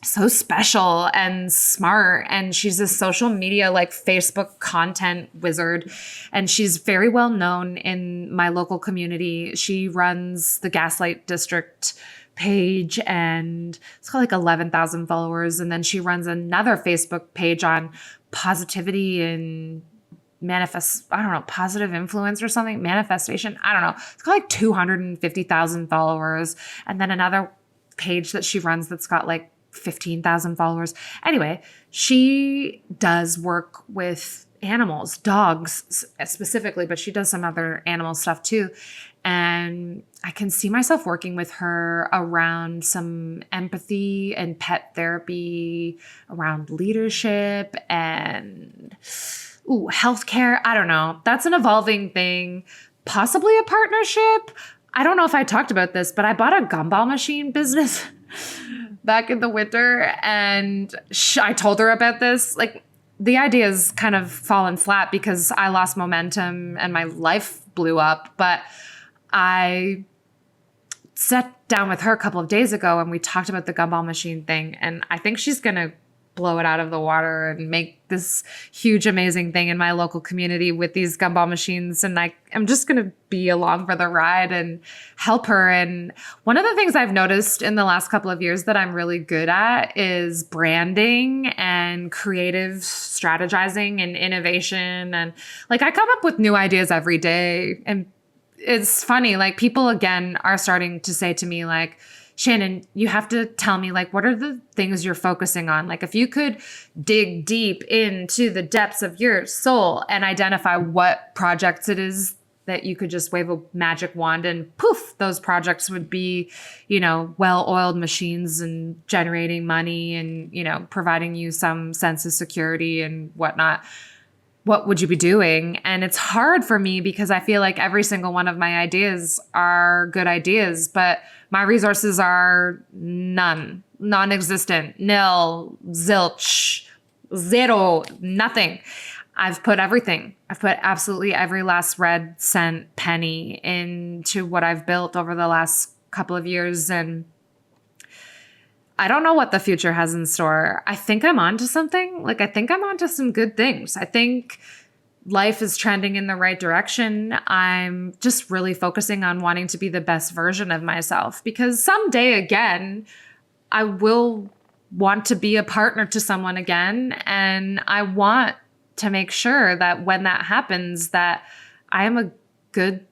so special and smart, and she's a social media Facebook content wizard, and she's very well known in my local community. She runs the Gaslight District page, and it's got 11,000 followers, and then she runs another Facebook page on positivity and positive influence or something, manifestation. I don't know. It's got like 250,000 followers. And then another page that she runs that's got like 15,000 followers. Anyway, she does work with animals, dogs specifically, but she does some other animal stuff too. And I can see myself working with her around some empathy and pet therapy, around leadership and healthcare. I don't know. That's an evolving thing, possibly a partnership. I don't know if I talked about this, but I bought a gumball machine business back in the winter, and I told her about this. Like, the idea has kind of fallen flat because I lost momentum and my life blew up. But I sat down with her a couple of days ago and we talked about the gumball machine thing. And I think she's going to blow it out of the water and make this huge, amazing thing in my local community with these gumball machines. And I'm just going to be along for the ride and help her. And one of the things I've noticed in the last couple of years that I'm really good at is branding and creative strategizing and innovation. And like, I come up with new ideas every day. And it's funny, like, people again are starting to say to me, like, Shannon, you have to tell me, like, what are the things you're focusing on? Like, if you could dig deep into the depths of your soul and identify what projects it is that you could just wave a magic wand and poof, those projects would be, well-oiled machines and generating money and, providing you some sense of security and whatnot. What would you be doing? And it's hard for me because I feel like every single one of my ideas are good ideas, but my resources are non-existent, nil, zilch, zero, nothing. I've put everything. I've put absolutely every last red cent penny into what I've built over the last couple of years. And I don't know what the future has in store. I think I'm onto something. Like, I think I'm onto some good things. I think life is trending in the right direction. I'm just really focusing on wanting to be the best version of myself because someday again, I will want to be a partner to someone again. And I want to make sure that when that happens, that I am a good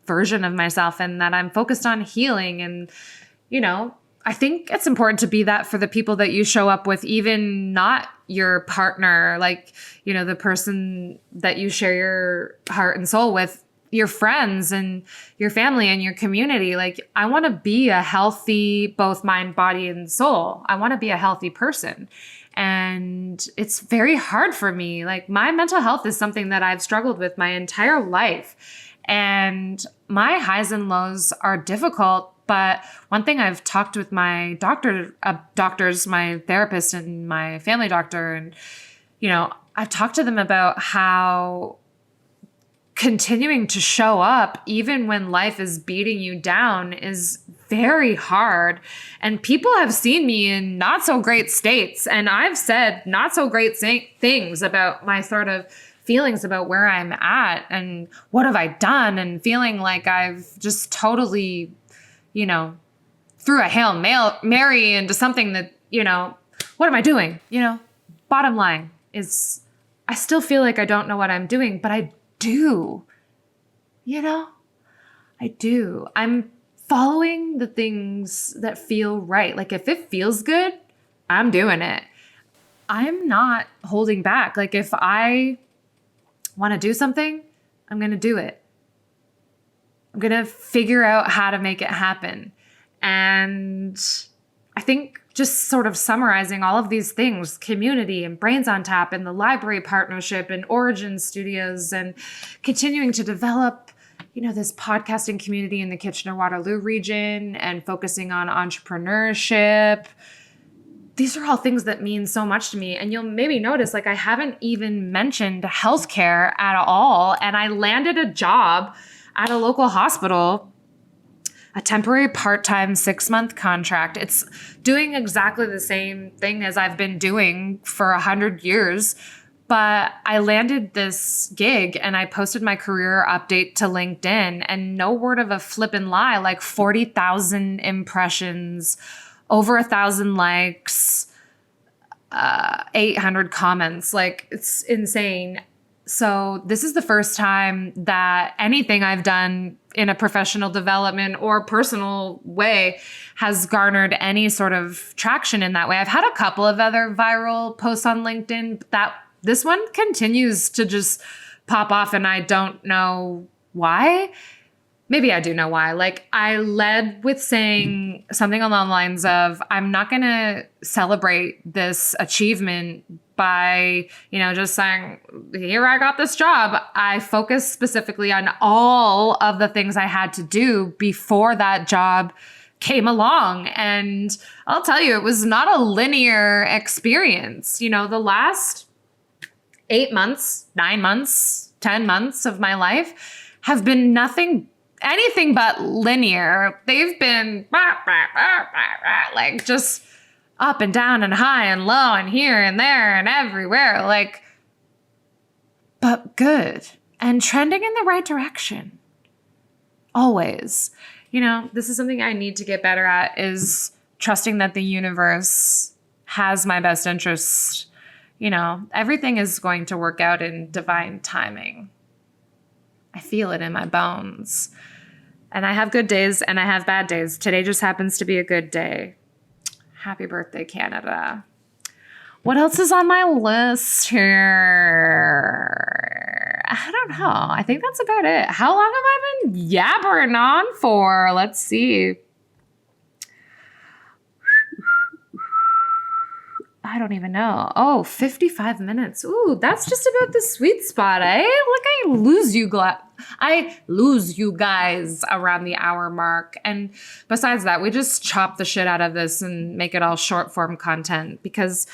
version of myself and that I'm focused on healing. And, I think it's important to be that for the people that you show up with, even not your partner, like, the person that you share your heart and soul with, your friends and your family and your community. Like, I want to be a healthy, both mind, body, and soul. I want to be a healthy person. And it's very hard for me. Like, my mental health is something that I've struggled with my entire life. And my highs and lows are difficult. But one thing I've talked with my doctors, my therapist and my family doctor, and, I've talked to them about how continuing to show up, even when life is beating you down, is very hard. And people have seen me in not so great states. And I've said not so great things about my sort of feelings about where I'm at and what have I done, and feeling like I've just totally threw a Hail Mary into something that, what am I doing? Bottom line is I still feel like I don't know what I'm doing, but I do. I do. I'm following the things that feel right. Like, if it feels good, I'm doing it. I'm not holding back. Like, if I want to do something, I'm going to do it. I'm going to figure out how to make it happen. And I think just sort of summarizing all of these things, community and Brains on Tap and the library partnership and Origin Studios and continuing to develop, this podcasting community in the Kitchener-Waterloo region and focusing on entrepreneurship. These are all things that mean so much to me. And you'll maybe notice, like, I haven't even mentioned healthcare at all. And I landed a job at a local hospital, a temporary part-time 6-month contract. It's doing exactly the same thing as I've been doing for 100 years. But I landed this gig and I posted my career update to LinkedIn, and no word of a flippin' lie, like 40,000 impressions, over 1,000 likes, 800 comments. Like, it's insane. So this is the first time that anything I've done in a professional development or personal way has garnered any sort of traction in that way. I've had a couple of other viral posts on LinkedIn, but this one continues to just pop off, and I don't know why. Maybe I do know why. Like, I led with saying something along the lines of, I'm not going to celebrate this achievement by, just saying, here, I got this job. I focused specifically on all of the things I had to do before that job came along. And I'll tell you, it was not a linear experience. The last 8 months, 9 months, 10 months of my life have been anything but linear. They've been like just up and down and high and low and here and there and everywhere, but good and trending in the right direction. Always. This is something I need to get better at, is trusting that the universe has my best interest. Everything is going to work out in divine timing. I feel it in my bones. And I have good days and I have bad days. Today just happens to be a good day. Happy birthday, Canada. What else is on my list here? I don't know. I think that's about it. How long have I been yabbering on for? Let's see. I don't even know. Oh, 55 minutes. Ooh, that's just about the sweet spot, eh? I lose you guys around the hour mark. And besides that, we just chop the shit out of this and make it all short form content. Because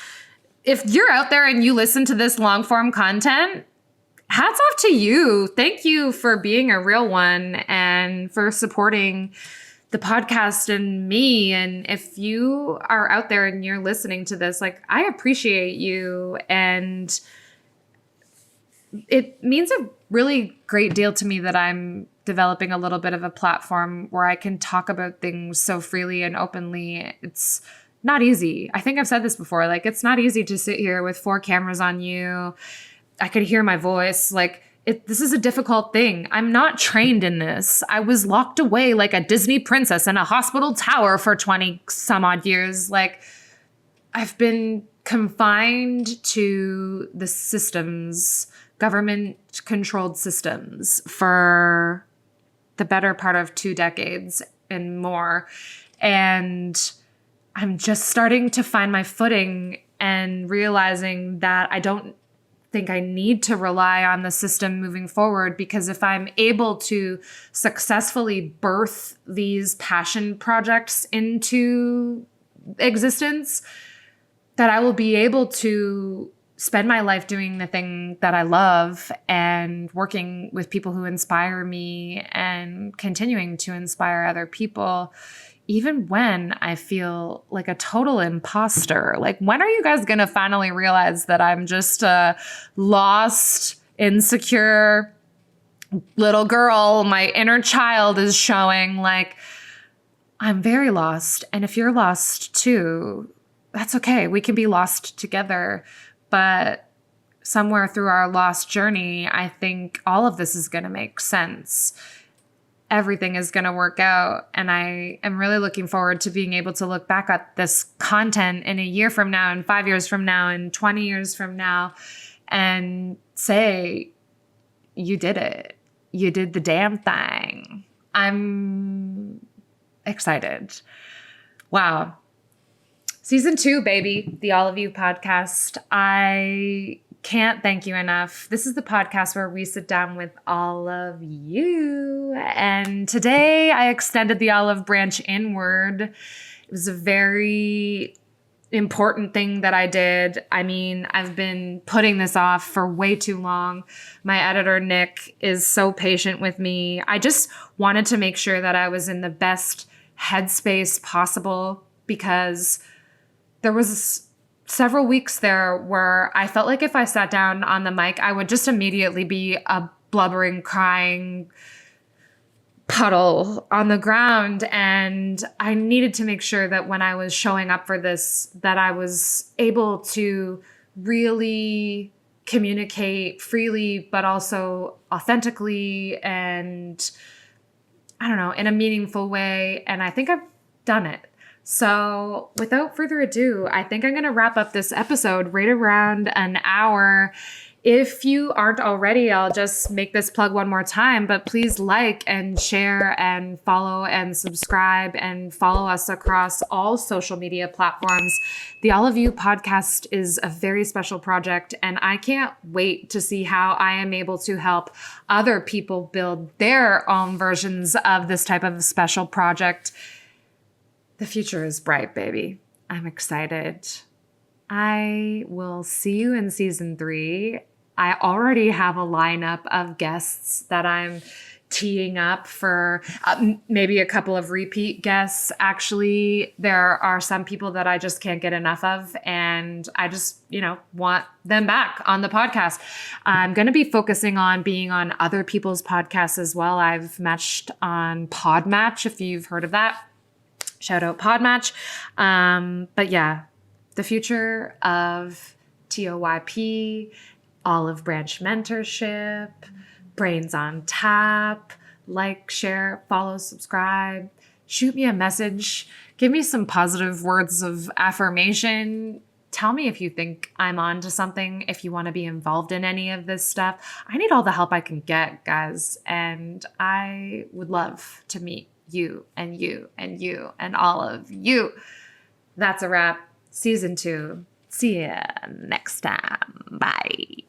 if you're out there and you listen to this long form content, hats off to you. Thank you for being a real one and for supporting the podcast and me. And if you are out there and you're listening to this, I appreciate you. And it means a really great deal to me that I'm developing a little bit of a platform where I can talk about things so freely and openly. It's not easy. I think I've said this before. It's not easy to sit here with 4 cameras on you. I could hear my voice. This is a difficult thing. I'm not trained in this. I was locked away like a Disney princess in a hospital tower for 20 some odd years. I've been confined to the systems, government-controlled systems, for the better part of 2 decades and more. And I'm just starting to find my footing and realizing that I don't think I need to rely on the system moving forward, because if I'm able to successfully birth these passion projects into existence, that I will be able to spend my life doing the thing that I love and working with people who inspire me and continuing to inspire other people, even when I feel like a total imposter. When are you guys going to finally realize that I'm just a lost, insecure little girl? My inner child is showing. I'm very lost. And if you're lost too, that's okay. We can be lost together. But somewhere through our lost journey, I think all of this is going to make sense. Everything is going to work out. And I am really looking forward to being able to look back at this content in a year from now, and 5 years from now, and 20 years from now, and say, you did it. You did the damn thing. I'm excited. Wow. Season 2, baby. The All of You podcast. I can't thank you enough. This is the podcast where we sit down with all of you. And today I extended the olive branch inward. It was a very important thing that I did. I've been putting this off for way too long. My editor, Nick, is so patient with me. I just wanted to make sure that I was in the best headspace possible, because there was several weeks there where I felt like if I sat down on the mic, I would just immediately be a blubbering, crying puddle on the ground. And I needed to make sure that when I was showing up for this, that I was able to really communicate freely, but also authentically and, I don't know, in a meaningful way. And I think I've done it. So without further ado, I think I'm going to wrap up this episode right around an hour. If you aren't already, I'll just make this plug one more time, but please like and share and follow and subscribe and follow us across all social media platforms. The All of You podcast is a very special project, and I can't wait to see how I am able to help other people build their own versions of this type of special project. The future is bright, baby. I'm excited. I will see you in season 3. I already have a lineup of guests that I'm teeing up for, maybe a couple of repeat guests. Actually, there are some people that I just can't get enough of, and I just, want them back on the podcast. I'm going to be focusing on being on other people's podcasts as well. I've matched on Podmatch, if you've heard of that. Shout out Podmatch. But yeah, the future of TOYP, Olive Branch Mentorship, Brains on Tap. Like, share, follow, subscribe. Shoot me a message. Give me some positive words of affirmation. Tell me if you think I'm on to something, if you want to be involved in any of this stuff. I need all the help I can get, guys. And I would love to meet you and you and you and all of you. That's a wrap. Season 2. See ya next time. Bye.